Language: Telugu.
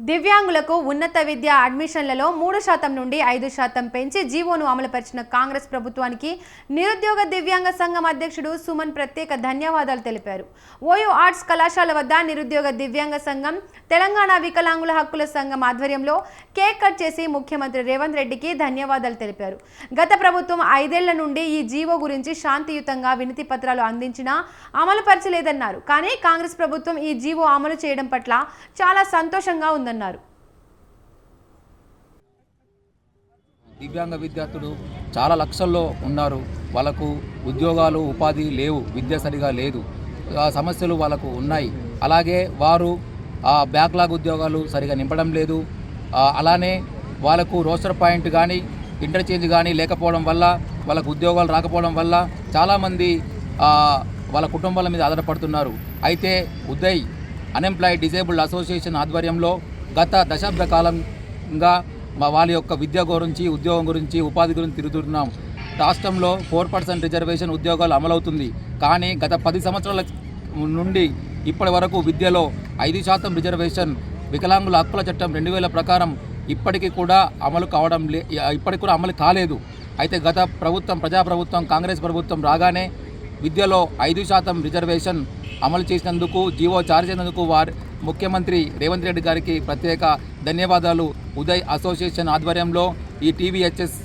దివ్యాంగులకు ఉన్నత విద్య అడ్మిషన్లలో 3% నుండి 5% పెంచి జీవోను అమలుపరిచిన కాంగ్రెస్ ప్రభుత్వానికి నిరుద్యోగ దివ్యాంగ సంఘం అధ్యక్షుడు సుమన్ ప్రత్యేక ధన్యవాదాలు తెలిపారు. ఓయూ ఆర్ట్స్ కళాశాల వద్ద నిరుద్యోగ దివ్యాంగ సంఘం, తెలంగాణ వికలాంగుల హక్కుల సంఘం ఆధ్వర్యంలో కేక్ కట్ చేసి ముఖ్యమంత్రి రేవంత్ రెడ్డికి ధన్యవాదాలు తెలిపారు. గత ప్రభుత్వం 5 ఏళ్ల నుండి ఈ జీవో గురించి శాంతియుతంగా వినతి పత్రాలు అందించినా అమలుపరచలేదన్నారు. కానీ కాంగ్రెస్ ప్రభుత్వం ఈ జీవో అమలు చేయడం పట్ల చాలా సంతోషంగా ఉందన్నారు. దివ్యాంగ విద్యార్థులు చాలా లక్షల్లో ఉన్నారు. వాళ్ళకు ఉద్యోగాలు, ఉపాధి లేవు, విద్య సరిగా లేదు, సమస్యలు వాళ్ళకు ఉన్నాయి. అలాగే వారు బ్యాక్లాగ్ ఉద్యోగాలు సరిగా నింపడం లేదు. అలానే వాళ్ళకు రోస్టర్ పాయింట్ కానీ ఇంటర్చేంజ్ కానీ లేకపోవడం వల్ల, వాళ్ళకు ఉద్యోగాలు రాకపోవడం వల్ల చాలామంది వాళ్ళ కుటుంబాల మీద ఆధారపడుతున్నారు. అయితే ఉదయ్ అన్ఎంప్లాయిడ్ డిజేబుల్డ్ అసోసియేషన్ ఆధ్వర్యంలో గత దశాబ్ద కాలంగా వాళ్ళ యొక్క విద్య గురించి, ఉద్యోగం గురించి, ఉపాధి గురించి తిరుగుతున్నాం. రాష్ట్రంలో 4% రిజర్వేషన్ ఉద్యోగాలు అమలవుతుంది. కానీ గత 10 సంవత్సరాల నుండి ఇప్పటి వరకు విద్యలో 5% రిజర్వేషన్ వికలాంగుల హక్కుల చట్టం 2000 ప్రకారం ఇప్పటికీ కూడా అమలు కాలేదు. అయితే గత ప్రభుత్వం, ప్రజాప్రభుత్వం, కాంగ్రెస్ ప్రభుత్వం రాగానే విద్యలో 5% రిజర్వేషన్ అమలు చేసినందుకు, జీవో జారీ చేసినందుకు ముఖ్యమంత్రి రేవంత్ రెడ్డి గారికి ప్రత్యేక ధన్యవాదాలు. ఉదయ్ అసోసియేషన్ ఆధ్వర్యంలో ఈ టీవీహెచ్ఎస్